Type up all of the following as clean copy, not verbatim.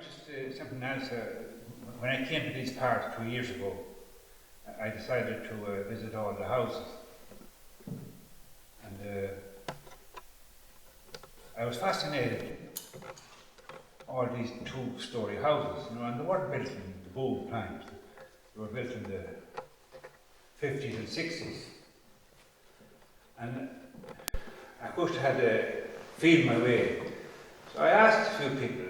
just something else. When I came to these parts 2 years ago, I decided to visit all the houses. And I was fascinated. All these two-story houses, and they weren't built in the boom times. They were built in the 50s and 60s. And I course had to feel my way. So I asked a few people.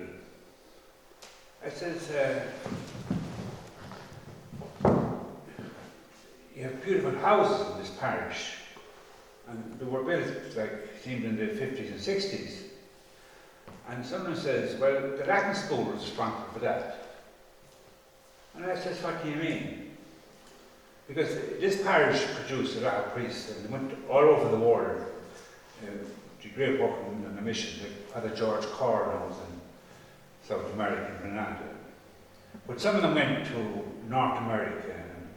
I said, you have beautiful houses in this parish. And they were built, seemed in the 50s and 60s. And someone says, well, the Latin school was responsible for that. And I says, what do you mean? Because this parish produced a lot of priests, and they went all over the world. Did great work on the mission, like Father George Cornell in South America and Grenada. But some of them went to North America and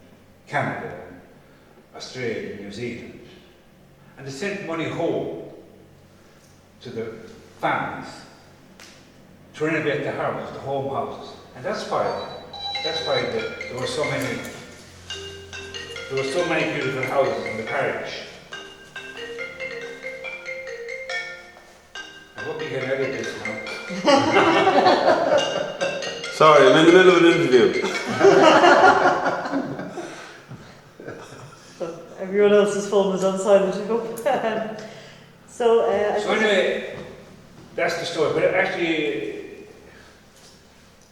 Canada and Australia and New Zealand. And they sent money home to the families to renovate the houses, the home houses. And that's why there were so many beautiful houses in the parish. I hope you can edit this now. Sorry, I'm in the middle of an interview. So everyone else's phone was on silent, I hope. So anyway, that's the story. But actually,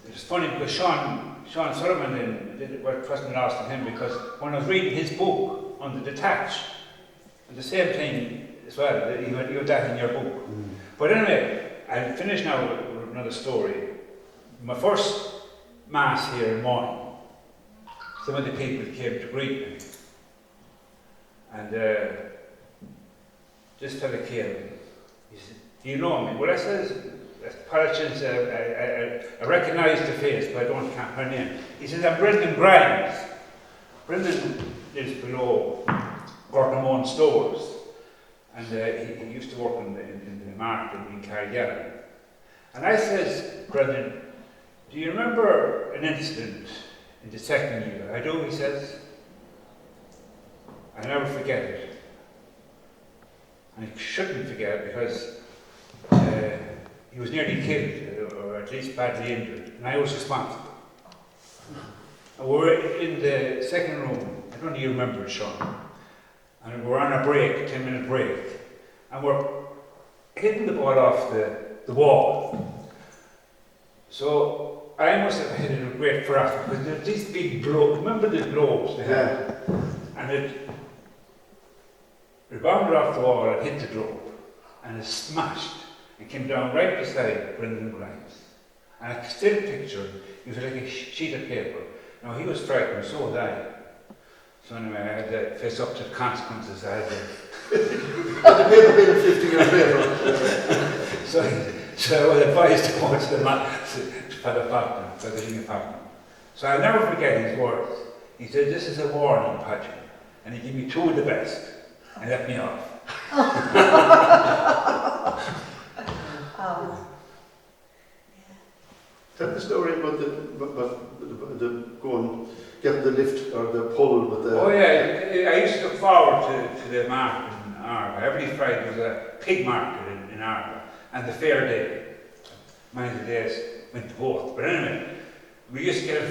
it's funny because Sean Sullivan it wasn't lost on him, because when I was reading his book on the detached, and the same thing as well, you had that in your book. Mm. But anyway, I'll finish now with another story. My first Mass here in Morning, some of the people came to greet me. And this fella came, he said, do you know me? Well, I says, apologies, I recognise the face, but I don't count her name. He says, I'm Brendan Grimes. Brendan lives below Gortamone Stores, and he used to work in the market in Carrigaline. And I says, Brendan, do you remember an incident in the second year? I do, he says. I'll never forget it. And I shouldn't forget it because he was nearly killed, or at least badly injured, and I was responsible. And we were in the second room, I don't know if you remember it, Sean, and we're on a break, 10-minute break, and we're hitting the ball off the wall. So I must have hit it with great force, because there's these big globes, remember the globes they had? And it rebounded off the wall and hit the globe, and it smashed and came down right beside Brendan Grimes. And I can still picture him. He was like a sheet of paper. Now he was frightened, so was I. So anyway, I had to face up to the consequences. I had to but the paper made it 50 years later. so I was advised to go to the partner. So I'll never forget his words. He said, this is a warning, Padre. And he gave me two of the best and let me off. Tell the story about the going, getting the lift or the pull with the... Oh yeah, I used to look forward to the market in Arba. Every Friday was a pig market in Arba, and the fair day. Many of the days went to both. But anyway, we used to get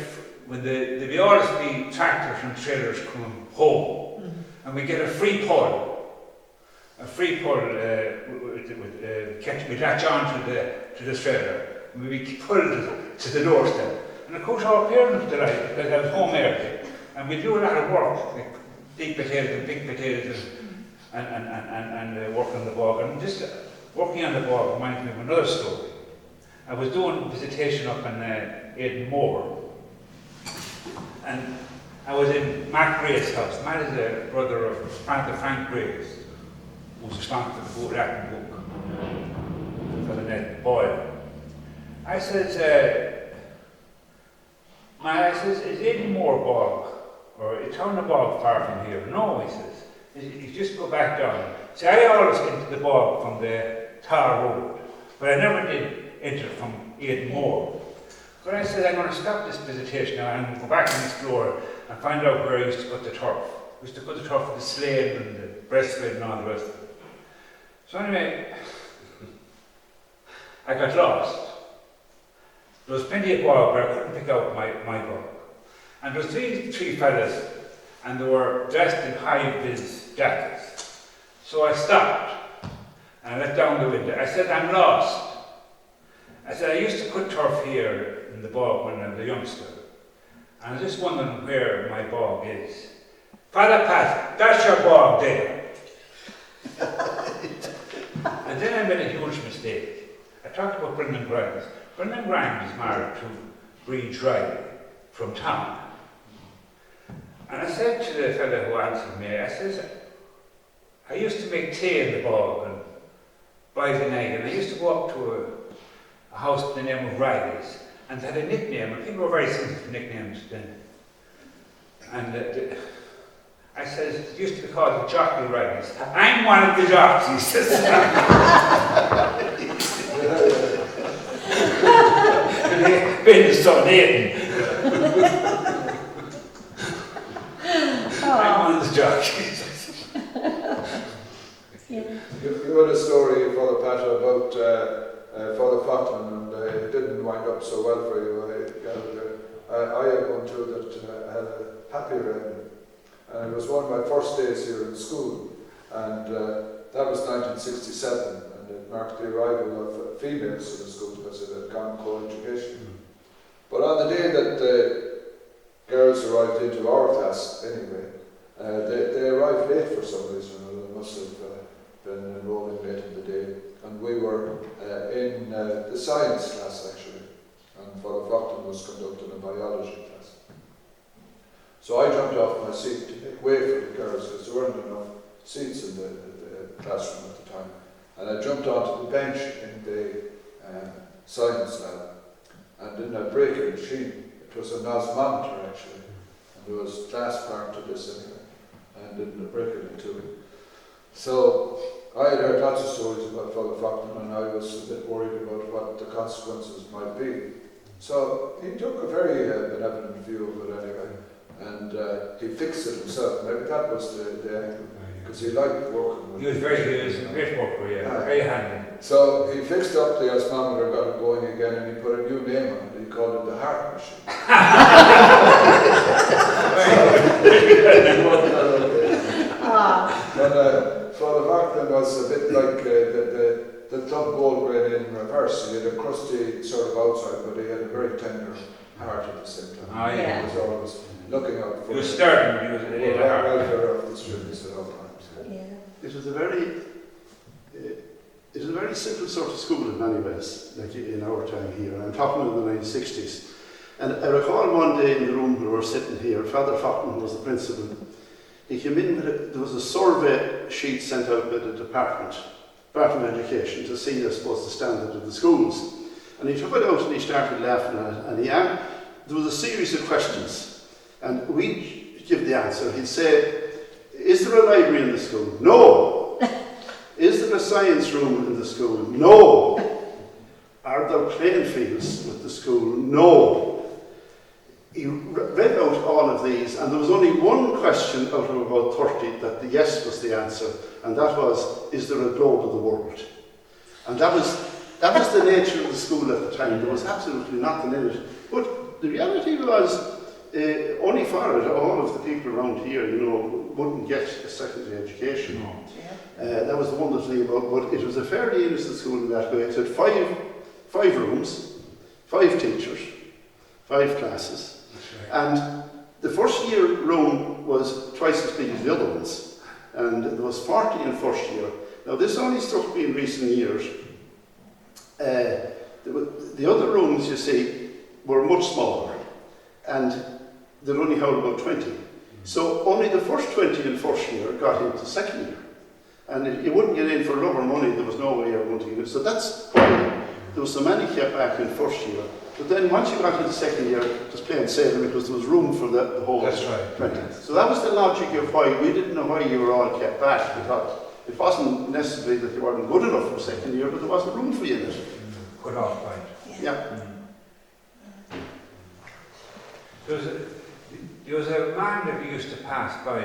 there'd be always be tractors and trailers coming home, and we get a free pull. We'd latch on to the trailer, and we'd be pulled to the doorstep. And of course our parents delighted, because I was home early, and we do a lot of work, like deep potatoes and big potatoes and work on the bog. And just working on the bog reminds me of another story. I was doing visitation up in Aidan Moor, and I was in Matt Gray's house. Matt is a brother of Frank Graves, who's responsible for the Latin book for the Ned Boyle. I says, is Aidan Moor bog, or is Turner bog far from here? No, he says. You just go back down. See, I always entered the bog from the Tar Road, but I never did enter from Aidan Moor. But I said, I'm going to stop this visitation now and go back and explore and find out where I used to cut the turf. I used to cut the turf with the slade and the breastplate and all the rest of it. So anyway, I got lost. There was plenty of bog, but I couldn't pick out my bog. And there was three fellas, and they were dressed in high-vis jackets. So I stopped, and I let down the window. I said, I'm lost. I said, I used to cut turf here in the bog when I was a youngster. And I was just wondering where my bog is. Father Pat, that's your bog there. And then I made a huge mistake. I talked about Brendan Grimes. Brendan Grimes is married to Bree Riley from town. And I said to the fellow who answered me, I says, I used to make tea in the bog and by the night, and I used to go up to a house with the name of Riley's, and had a nickname, and people were very sensitive to nicknames then. And I says, it used to be called the Jockey Riley's. I'm one of the jockeys, he says. Ben is so Nathan. I'm one of the jockeys. You had a story, Father Pat, about Father Fotland, and it didn't wind up so well for you. I had one too that had a happier ending. And it was one of my first days here in school, and that was 1967, and it marked the arrival of females in the school because it had gone co-education. But on the day that the girls arrived into our class, anyway, they arrived late for some reason. They must have been enrolling late in the day, and we were in the science class actually, and Father Fotland was conducting a biology class. So I jumped off my seat to make way for the girls because there weren't enough seats in the classroom at the time, and I jumped onto the bench in the science lab, and didn't have breaking machine. It was an osmometer actually, and there was glass part to this anyway, and didn't break it into it. So I had heard lots of stories about Father Fotland, and I was a bit worried about what the consequences might be. So he took a very benevolent view of it anyway, and he fixed it himself. Maybe that was the because he liked working with He was a great worker, yeah, very handy. So he fixed up the osmometer, got it going again, and he put a new name on it. He called it the heart machine. But Father Fotland was a bit like the Club Goldgrain in reverse. He had a crusty sort of outside, but he had a very tender heart at the same time. Oh, yeah. He was always looking out for He was stern, he was a the little hard. welfare of the students at all times. It was a very simple sort of school in many ways, like in our time here, and I'm talking of the 1960s. And I recall one day in the room we were sitting here, Father Fotland was the principal. He came in with there was a survey sheet sent out by the Department of Education to see, I suppose, the standard of the schools. And he took it out and he started laughing at it, and there was a series of questions, and we'd give the answer. He'd say, is there a library in the school? No. Is there a science room in the school? No. Are there playing fields with the school? No. He read out all of these, and there was only one question out of about 30 that the yes was the answer, and that was, is there a globe of the world? And that was the nature of the school at the time. There was absolutely nothing in it. But the reality was, only for it, all of the people around here, wouldn't get a secondary education. No. That was the wonderful thing about it, but it was a fairly innocent school in that way. It had five rooms, 5 teachers, 5 classes. And the first year room was twice as big as the other ones, and there was 40 in first year. Now this only struck me in recent years. The other rooms, you see, were much smaller, and they only held about 20. So only the first 20 in first year got into second year, and if you wouldn't get in for love or money, there was no way you were going to get in. So that's why there was so many kept back in first year. But then once you got into second year, it was plain sailing because there was room for the whole 20. So that was the logic of why we didn't know why you were all kept back. We thought it wasn't necessarily that you weren't good enough for second year, but there wasn't room for you in it. Cut off point. Yeah. There was a man that we used to pass by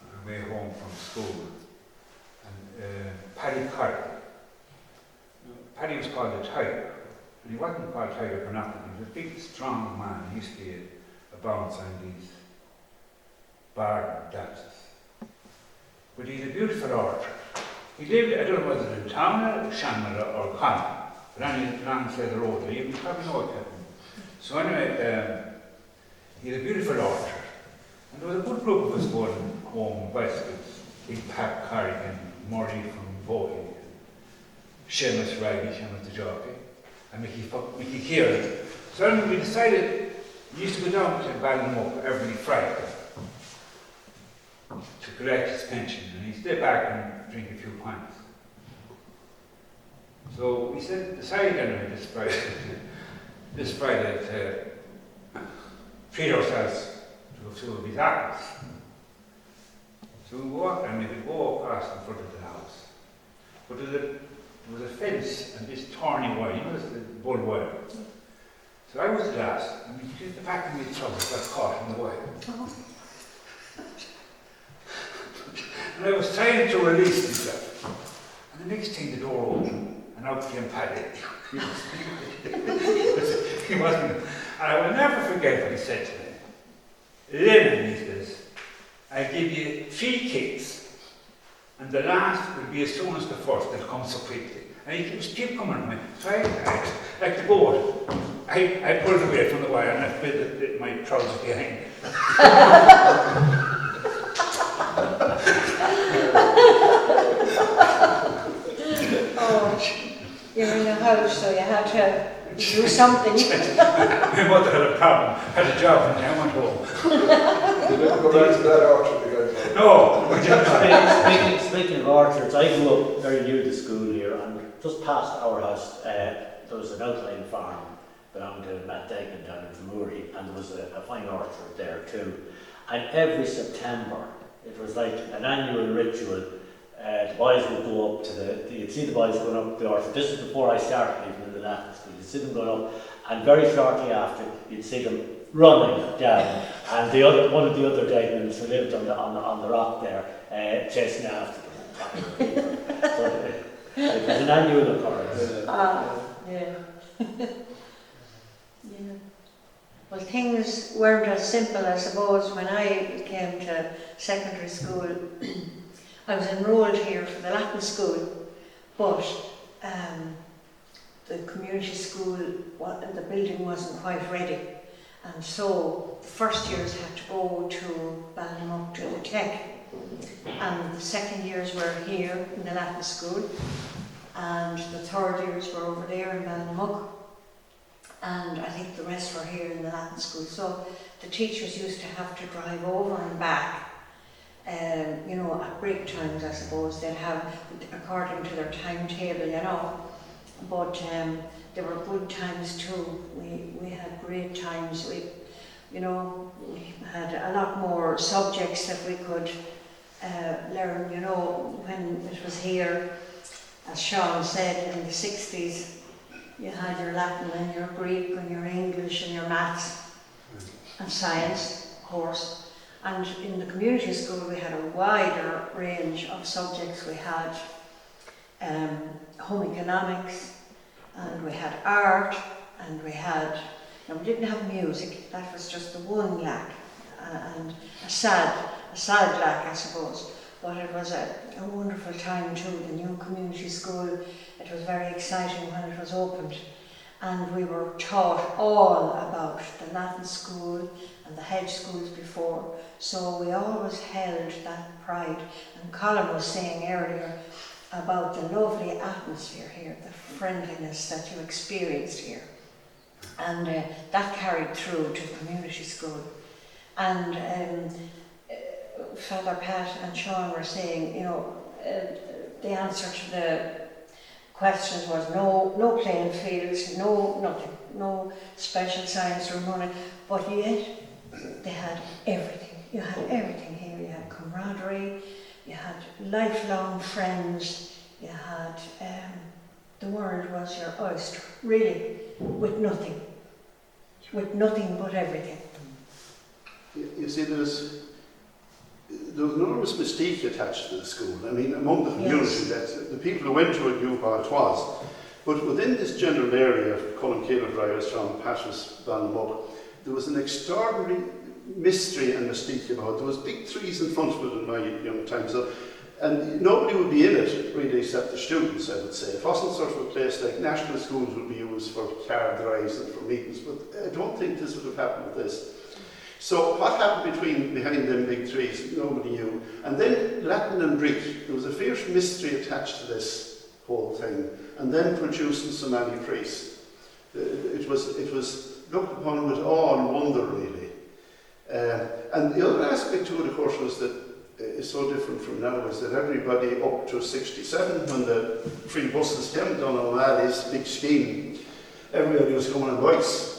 on our way home from school, and Paddy Curry. Paddy was called the Tiger, and he wasn't called Tiger for nothing. He was a big, strong man. He used to be a bouncer on these bar dances. But he had a beautiful orchard. He lived, I don't know whether in town, Shanmara or Connacht, but only along the side of the road. You probably know it. So anyway, he had a beautiful orchard. And there was a good group of us going home west with Big Pat Carrigan, Murray from Vogue, Seamus Riley, Seamus the jockey, and Mickey Kieran. So anyway, we decided we used to go down to Ballinmuck every Friday to collect his pension, and he'd stay back and drink a few pints. So we decided anyway this Friday to treat ourselves to a few of his apples. So we walked, and we could go across in front of the house. But there was a fence and this thorny wire, you know, the bull wire. So I was the last, and the back of my trousers got caught in the wire. And I was trying to release myself. And the next thing, the door opened, and out came Paddy. He wasn't. And I will never forget what he said to me. Lennon, he says, I give you 3 kicks, and the last will be as soon as the first, they'll come so quickly. And he kept coming to me. So I like the boat, I pulled away from the wire and I filled my trousers behind me. Oh, you're in a house, so you had to do something. My mother had a problem, had a job, and I went home. You didn't go back to that orchard again? No, Speaking of orchards, I grew up very near the school here, and just past our house there was an outlying farm belonging to Matt Dagan down in Drumuri, and there was a fine orchard there too. And every September, it was like an annual ritual. The boys would go up to you'd see the boys going up the orchard. This is before I started even in the Latin school. You'd see them going up, and very shortly after, you'd see them running down. And one of the other Dagmans who lived on the rock there, chasing after them. So it was an annual occurrence. Yeah. Yeah. Well, things weren't as simple, I suppose, when I came to secondary school. I was enrolled here for the Latin school, but the community school, the building wasn't quite ready. And so the first years had to go to Ballinmuck to the Tech. And the second years were here in the Latin school. And the third years were over there in Ballinmuck. And I think the rest were here in the Latin school. So the teachers used to have to drive over and back. You know, at break times, I suppose, they'd have, according to their timetable, you know. But there were good times too. We had great times. We had a lot more subjects that we could learn, you know, when it was here. As Sean said, in the 60s, you had your Latin and your Greek and your English and your maths and science, of course. And in the community school, we had a wider range of subjects. We had home economics, and we had art, and we didn't have music. That was just the one lack, and a sad lack, I suppose. But it was a wonderful time too, the new community school. It was very exciting when it was opened. And we were taught all about the Latin school and the hedge schools before. So we always held that pride. And Colin was saying earlier about the lovely atmosphere here, the friendliness that you experienced here. And that carried through to the community school. And Father Pat and Sean were saying, you know, the answer to the questions was no playing fields, no nothing, no special science or money, but yet they had everything. You had everything here. You had camaraderie, you had lifelong friends, you had the world was your oyster, really, with nothing. with nothing but everything. You see, there was enormous mystique attached to the school. I mean, among the community, Yes. that the people who went to it knew what it was. But within this general area of Columcille, Ryostrong, Patras, Ballinmuck, there was an extraordinary mystery and mystique about it. There was big trees in front of it in my young time. So, and nobody would be in it, really, except the students, I would say. It wasn't sort of a place like national schools would be used for car drives and for meetings, but I don't think this would have happened with this. So what happened behind them big trees, nobody knew. And then Latin and Greek, there was a fierce mystery attached to this whole thing. And then producing Somali priests. It was looked upon with awe and wonder, really. And the other aspect to it, of course, was that it's so different from now, is that everybody up to 67, when the free buses came down O'Malley's big scheme, everybody was coming on bikes.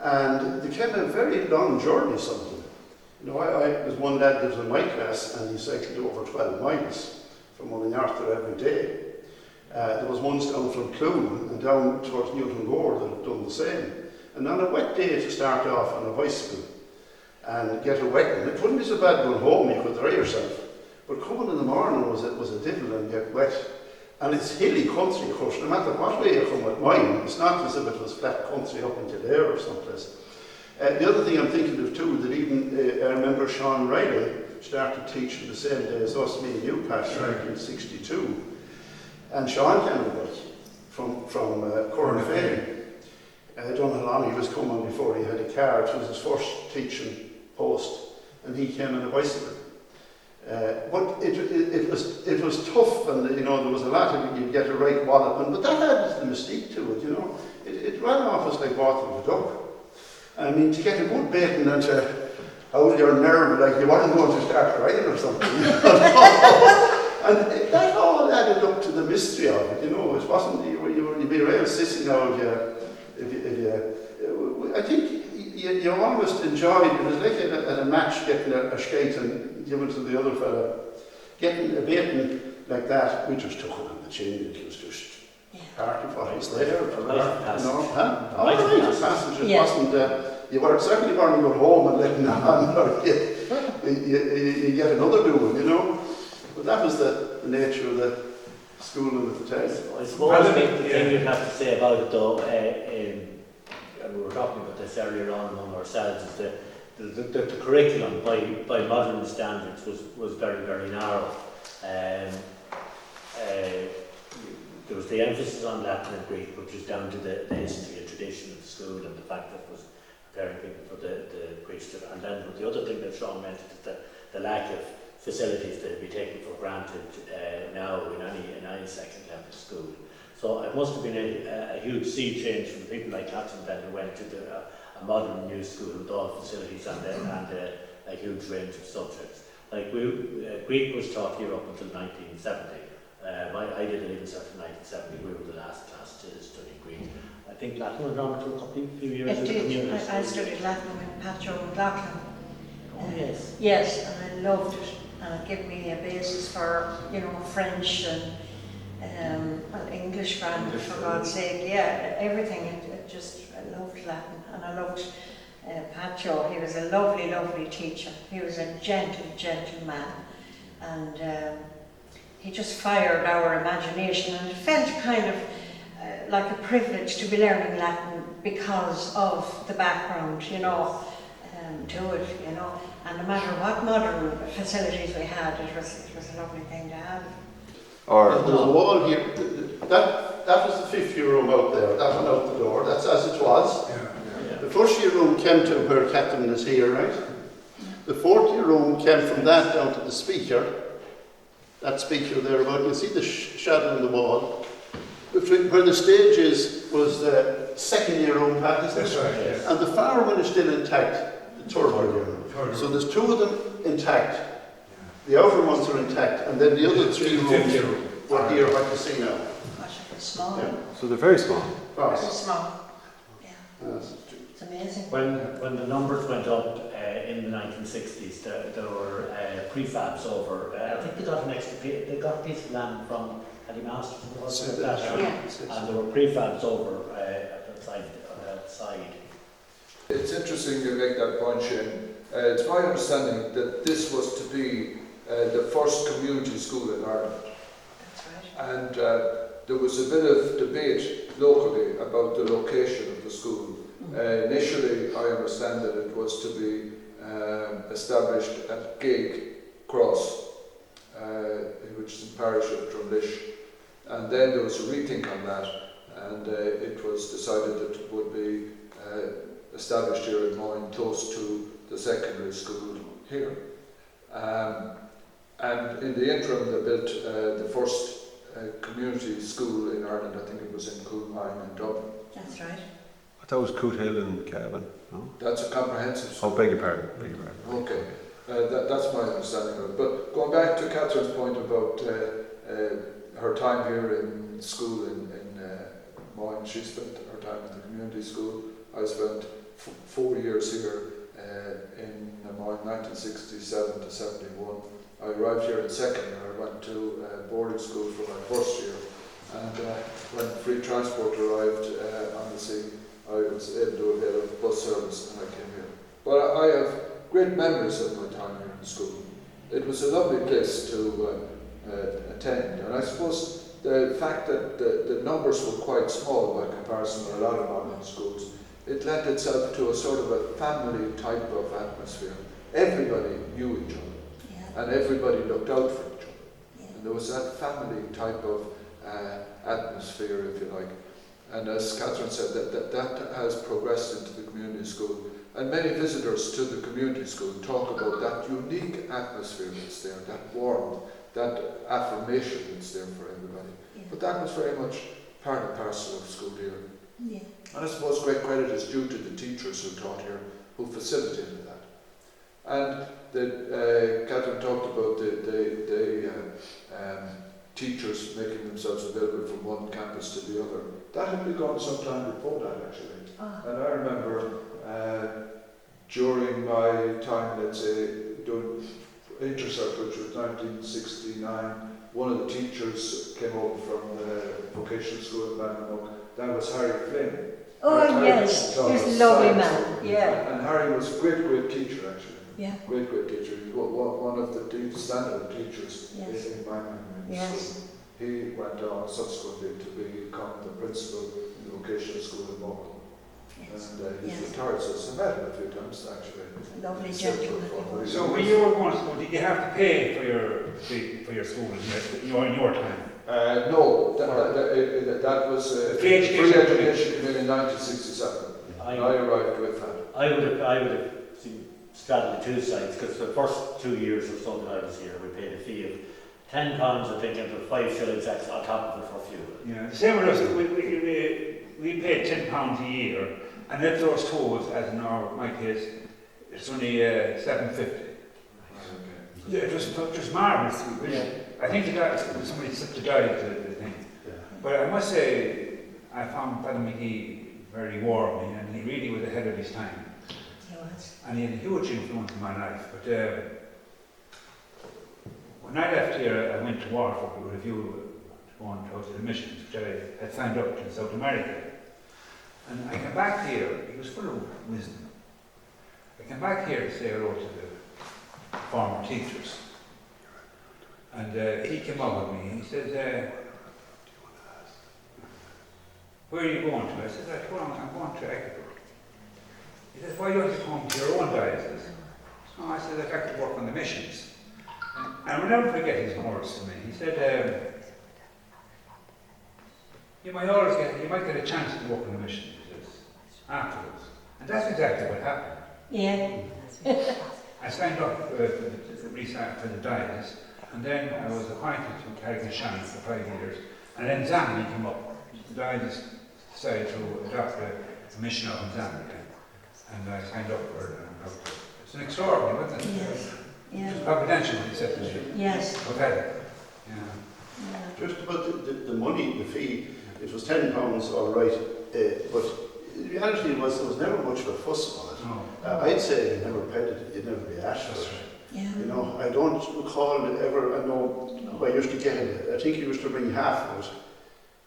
And it became a very long journey, something. You know, I was one lad that was in my class, and he cycled over 12 miles from Mullinarthur every day. There was ones down from Clune and down towards Newton Gore that had done the same. And on a wet day to start off on a bicycle and get a wetting, it wouldn't be so bad going home, you could dry yourself. But coming in the morning was a devil and get wet. And it's hilly country, of course, no matter what way you come with mine, it's not as if it was flat country up into there or someplace. The other thing I'm thinking of too, that even I remember Sean Riley started teaching the same day as us, me and you, Pat, in 1962. And Sean came on bike from Cornfane. I don't know how long he was coming before he had a car. It was his first teaching post, and he came on a bicycle. But it was tough, and you know there was a lot of you'd get a right walloping, but that added the mystique to it. You know, it ran off as like water with a duck. I mean, to get a good baiting and to hold your nerve like you weren't going to start crying or something. You know? And that all added up to the mystery of it. You know, it wasn't you'd be real sissy now if you I think you almost enjoyed it. It was like at a match getting a skate and giving it to the other fella. Getting a baiting like that, we just took it on the chin. It was just part of what was there. Passage. It wasn't, you were certainly weren't going home and letting on, or you get another doing, you know. But that was the nature of the schooling at the time. I suppose the thing you'd have to say about it though, and we were talking about this earlier on among ourselves, is the curriculum by modern standards was very, very narrow. There was the emphasis on Latin and Greek, which was down to the history and tradition of the school and the fact that it was preparing people for the priesthood. And then the other thing that Sean mentioned is the lack of facilities that would be taken for granted now in any second level school. So it must have been a huge sea change from people like Hudson then who went to a modern new school with all facilities and a huge range of subjects. Like Greek was taught here up until 1970. I did it even in 1970. We were the last class to study Greek. I think Latin went on to a few years. It did. I studied Latin with Patro McLaughlin. Oh yes. Yes, and I loved it. And it gave me a basis for, you know, French and English grammar, for God's sake. Yeah, everything. I loved Latin, and I loved Patro. He was a lovely, lovely teacher. He was a gentle man, and he just fired our imagination, and it felt kind of like a privilege to be learning Latin because of the background, you know, to it, you know. And no matter what modern facilities we had, it was a lovely thing to have. Or There's a wall here. That was the fifth year room out there. That went out the door. That's as it was. Yeah. The first year room came to where Captain is here, right? The fourth year room came from that down to the speaker. That speaker there, about you see the shadow on the wall. Where the stage is was the second year room, Pat, isn't it? That's right, yes. And the far one is still intact, the third room. So there's two of them intact. The outer ones are intact, and then the other three rooms were here, what you see now. Gosh, it was small. Yeah. so they're very small. Very Right. small. Yeah, Yes. it's amazing. When the numbers went up in the 1960s, there were prefabs over. I think they got an extra. They got a piece of land from Paddy Masters, Yeah. and there were prefabs over outside. It's interesting you make that point, Shane. It's my understanding that this was to be the first community school in Ireland. That's right. And there was a bit of debate locally about the location of the school. Initially, I understand that it was to be established at Gig Cross, which is in the parish of Drumlish. And then there was a rethink on that, and it was decided that it would be established here in Moyne, close to the secondary school here. And in the interim, they built the first community school in Ireland. I think it was in Coolmine in Dublin. That's right. I thought it was Coot Hill and Cavan. No? That's a comprehensive school. Oh, beg your pardon. Beg your pardon. Okay, that's my understanding of it. But going back to Catherine's point about her time here in school in Moyne, she spent her time in the community school. I spent 4 years here in Moyne, 1967 to 71. I arrived here in second year. I went to boarding school for my first year, and when free transport arrived on the scene, I was able to avail of bus service and I came here. But I have great memories of my time here in school. It was a lovely place to attend, and I suppose the fact that the numbers were quite small by comparison with a lot of modern schools, it lent itself to a sort of a family type of atmosphere. Everybody knew each other, and everybody looked out for each other. And there was that family type of atmosphere, if you like. And as Catherine said, that has progressed into the community school. And many visitors to the community school talk about that unique atmosphere that's there, that warmth, that affirmation that's there for everybody. But that was very much part and parcel of school here. Yeah. And I suppose great credit is due to the teachers who taught here, who facilitated that. And Catherine talked about the teachers making themselves available from one campus to the other. That had begun some time before that, actually. And I remember during my time, let's say, doing Intercert, which was 1969, one of the teachers came over from the vocational school in Bannanock. That was Harry Flynn. Oh, Harry yes, taught he's us a lovely science. man. Yeah. And Harry was a great teacher, actually. Yeah. Great teacher. He was one of the standard teachers Yes. in my memory. Yes. So he went on subsequently to become the principal in the vocational school in Morecambe. Yes. And he's Yes. retired, so I met him a few times actually. Lovely He's gentleman. still very So good. when you were going to school, did you have to pay for your school in your time? No, that was Free education. free education came in 1967. I And I arrived with that. I would have straddled the two sides, because the first 2 years or so that I was here, we paid a fee of £10, I think, and 5 shillings extra on top of it for fuel. Yeah, the same with us. We paid £10 a year, and if there was tolls, as in my case, it's only £7.50. Yeah, it was marvellous. I think somebody slipped the guide to the thing. Yeah. But I must say, I found Paddy McGee very warm, and he really was ahead of his time. He was. And he had a huge influence in my life. But when I left here, I went to Waterford with a view to going to the missions, which I had signed up to in South America. And I came back here, he was full of wisdom. I came back here to say hello to the former teachers. And he came up with me and he said, where are you going to? I said, I'm going to Ecuador. He said, why don't you come to your own diocese? So I said, I'd like to work on the missions. And I'll never forget his words to me. He said, you might get a chance to work on the mission, he says, afterwards. And that's exactly what happened. Yeah. I signed up for the diocese, and then I was appointed to Carrick-na-Shan for 5 years, and then Zambia came up. The diocese decided to adopt a mission out in Zambia, and I signed up for it. It's an extraordinary, wasn't it? Yes. Yeah. It was providential when he said to me. Yes. Prophetic. Yeah. Yeah. Just about the money, the fee, it was £10, all right, but the reality was there was never much of a fuss about it. No. I'd say you never paid it, you'd never be asked for it. Yeah. You know, I don't recall ever, I know I used to get it, I think you used to bring half of it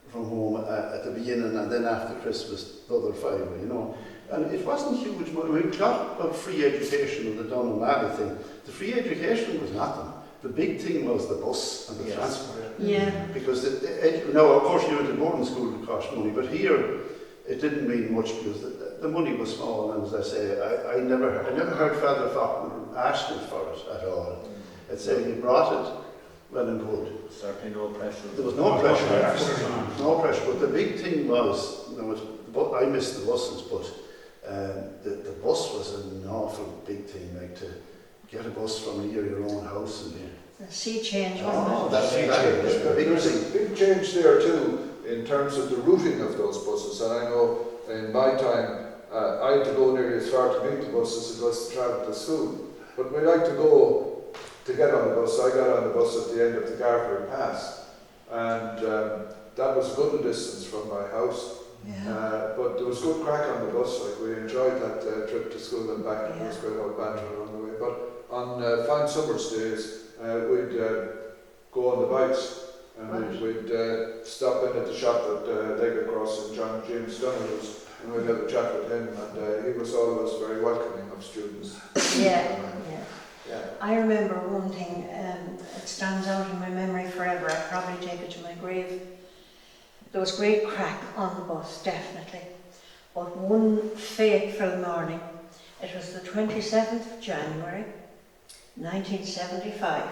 from home at the beginning, and then after Christmas, the other 5, you know. And it wasn't huge money. We got about free education and the Dun O'Malley thing. The free education was nothing. The big thing was the bus and the transport. Yeah. Because, now, of course, you went to boarding school, it cost money, but here, it didn't mean much because the money was small, and as I say, I never heard Father Faulkner asking for it at all. I'd say he brought it, well and good. Certainly no pressure. There was no pressure. Absolutely. No pressure, but the big thing was, you know, I missed the buses, but the bus was an awful big thing, like to get a bus from near your own house and The sea change, oh, wasn't that's a big There's thing. a big change there too in terms of the routing of those buses. And I know in my time I had to go nearly as far to meet the bus as it was to travel to school. But we like to go to get on the bus. I got on the bus at the end of the Garvery Pass, and that was a good distance from my house. it? Yeah. But there was good crack on the bus. Like we enjoyed that trip to school and back. It was Yeah. great old banter along the way. But on fine summer's days, we'd go on the bikes. And we'd stop in at the shop at Leg Across in John James Donald's, and we'd have a chat with him, and he was always very welcoming of students. Yeah. Yeah. I remember one thing, it stands out in my memory forever. I'd probably take it to my grave. There was great crack on the bus, definitely. But one fateful morning, it was the 27th of January, 1975.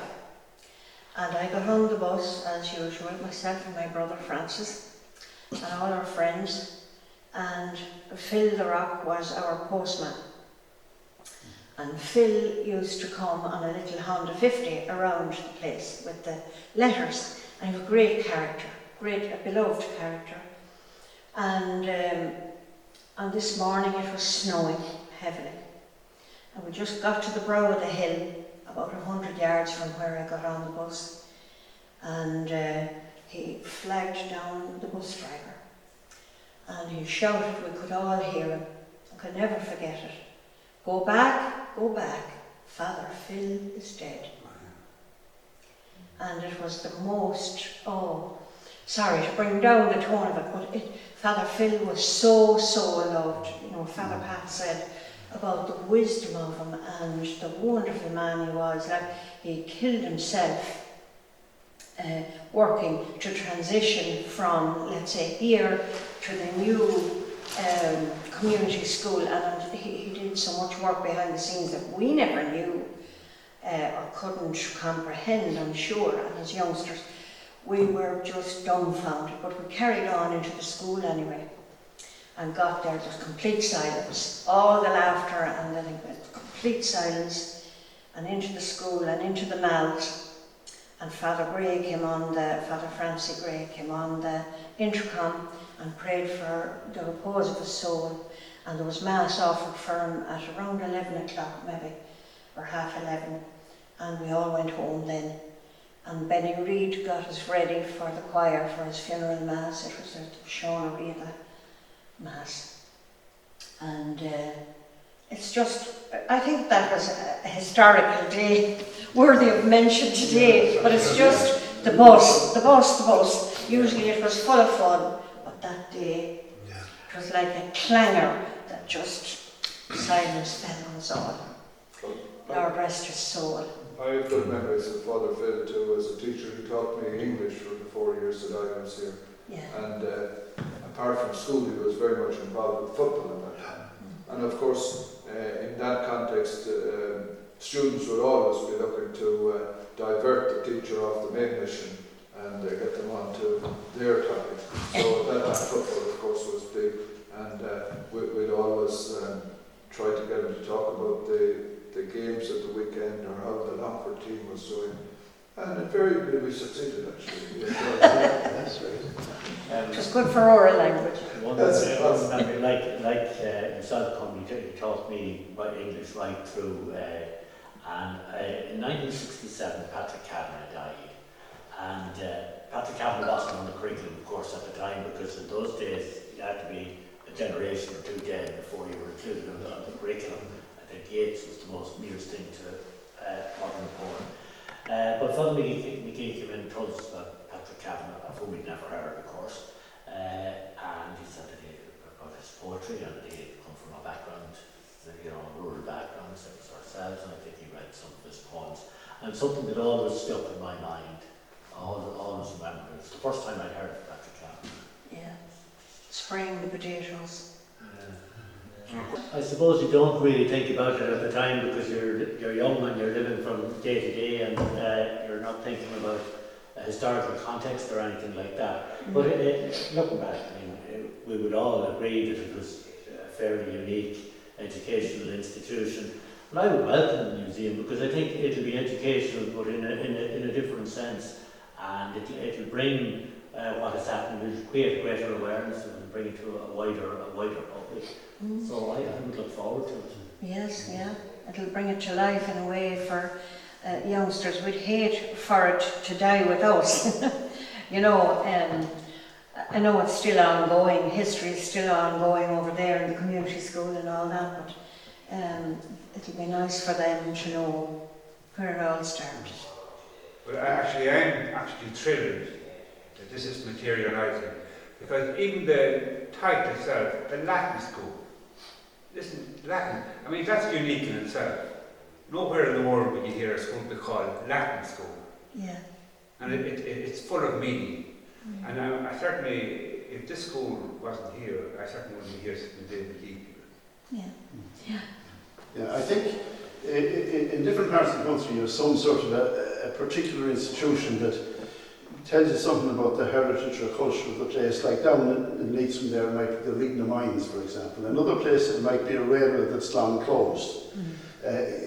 And I got on the bus as usual, myself and my brother Francis, and all our friends. And Phil the Rock was our postman. And Phil used to come on a little Honda 50 around the place with the letters. And he was a great character, a beloved character. And on this morning it was snowing heavily. And we just got to the brow of the hill, about 100 yards from where I got on the bus, and he flagged down the bus driver, and he shouted, we could all hear him, I could never forget it, go back, Father Phil is dead. And it was the most, sorry to bring down the tone of it, but Father Phil was so loved. You know, Father Pat said about the wisdom of him and the wonderful man he was. Like, he killed himself working to transition from, let's say, here to the new community school, and he did so much work behind the scenes that we never knew or couldn't comprehend, I'm sure, and as youngsters we were just dumbfounded, but we carried on into the school anyway. And got there, there was complete silence, all the laughter, and then complete silence, and into the school and into the mouth. And Father Francis Gray came on the intercom and prayed for the repose of his soul. And there was mass offered for him at around 11 o'clock maybe, or half 11. And we all went home then. And Benny Reid got us ready for the choir for his funeral mass. It was at Sean O'Reilly Mass. And it's just, I think that was a historical day, worthy of mention today, but it's just the bus. Usually it was full of fun, but that day it was like a clangor that just silence fell on us all. Lord rest his soul. I have good memories of Father Phil too. As a teacher, he taught me English for the 4 years that I was here. Yeah. And apart from school, he was very much involved with football at that time. And of course, in that context, students would always be looking to divert the teacher off the main mission and get them on to their topic. So that football, of course, was big. And we'd always try to get them to talk about the games at the weekend or how the Longford team was doing. And invariably we succeeded, actually. That's right. It was good for oral language. One memory, like yourself, you taught me English right through, and in 1967 Patrick Kavanagh died, and Patrick Kavanagh wasn't on the curriculum, of course, at the time, because in those days you had to be a generation or two dead before you were included on the curriculum. I think Yeats was the most nearest thing to modern poem. But Father McGee came in and told us about Patrick Kavanagh, of whom we'd never heard, of course. poetry, and he come from a background, rural background, such as ourselves, and I think he read some of his poems. And something that always stuck in my mind, always remember, it's the first time I heard of Patrick Cavan. Yeah. Spraying the potatoes. I suppose you don't really think about it at the time because you're young and you're living from day to day, and you're not thinking about a historical context or anything like that. But looking back, we would all agree that it was a fairly unique educational institution. And I would welcome the museum because I think it'll be educational, but in a different sense, and it'll bring what has happened. It'll create greater awareness and bring it to a wider public. So I would look forward to it. Yes, yeah. It'll bring it to life in a way for youngsters. We'd hate for it to die with us. I know it's still ongoing, history is still ongoing over there in the community school and all that, but it'll be nice for them to know where it all started. But I'm actually thrilled that this is materialising, because even the title itself, the Latin School. Listen, Latin, I mean, that's unique in itself. Nowhere in the world would you hear a school be called Latin School. Yeah. And it's full of meaning. And I certainly, if this school wasn't here, I certainly wouldn't be here sitting David Leahy. Yeah. Yeah, I think in different parts of the country you have some sort of a particular institution that tells you something about the heritage or culture of the place. Like down in Leitrim there might be the Regna Mines, for example. Another place it might be a railway that's long closed,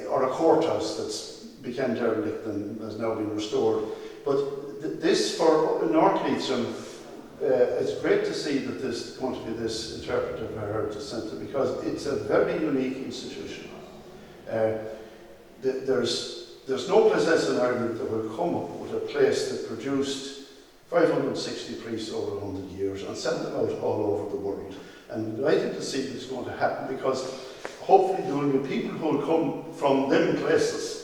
or a courthouse that's become derelict and has now been restored. But this for North Leitrim, it's great to see that there's going to be this interpretive heritage centre, because it's a very unique institution. There's no place else in Ireland that will come up with a place that produced 560 priests over 100 years and sent them out all over the world. And delighted to see this going to happen, because hopefully there will be people who will come from them places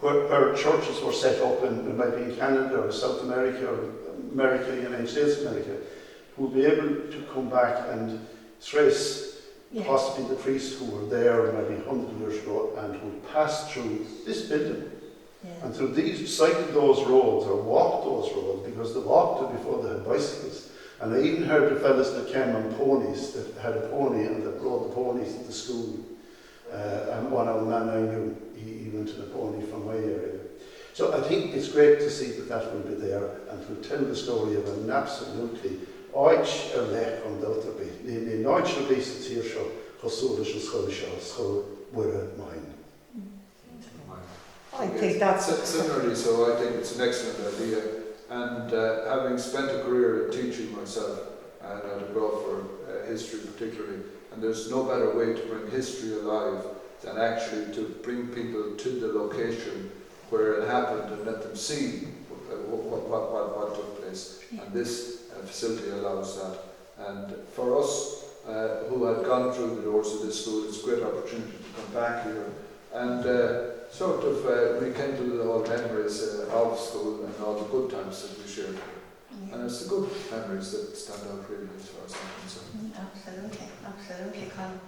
where churches were set up, and it might be in Canada or South America or America, United States of America, who will be able to come back and trace possibly the priests who were there maybe 100 years ago and who passed through this building and through these, cycled those roads or walked those roads, because they walked it before they had bicycles. And I even heard the fellas that came on ponies, that had a pony and that rode the ponies to the school. And one old man I knew, he went to the pony from my area. So I think it's great to see that will be there, and will tell the story of an absolutely áit lech an Deltaby. Ní náid se bís a tír seo, chosúlis an scoil seo, scoil wire mine. I think that's... Similarly, so I think it's an excellent idea. And having spent a career in teaching myself, and I'd go for history particularly, and there's no better way to bring history alive than actually to bring people to the location where it happened and let them see what took place. And this facility allows that. And for us who had gone through the doors of this school, it's a great opportunity to come back here and sort of rekindle all memories of school and all the good times that we shared here. And it's the good memories that stand out really as far as I'm concerned. Absolutely, Colin.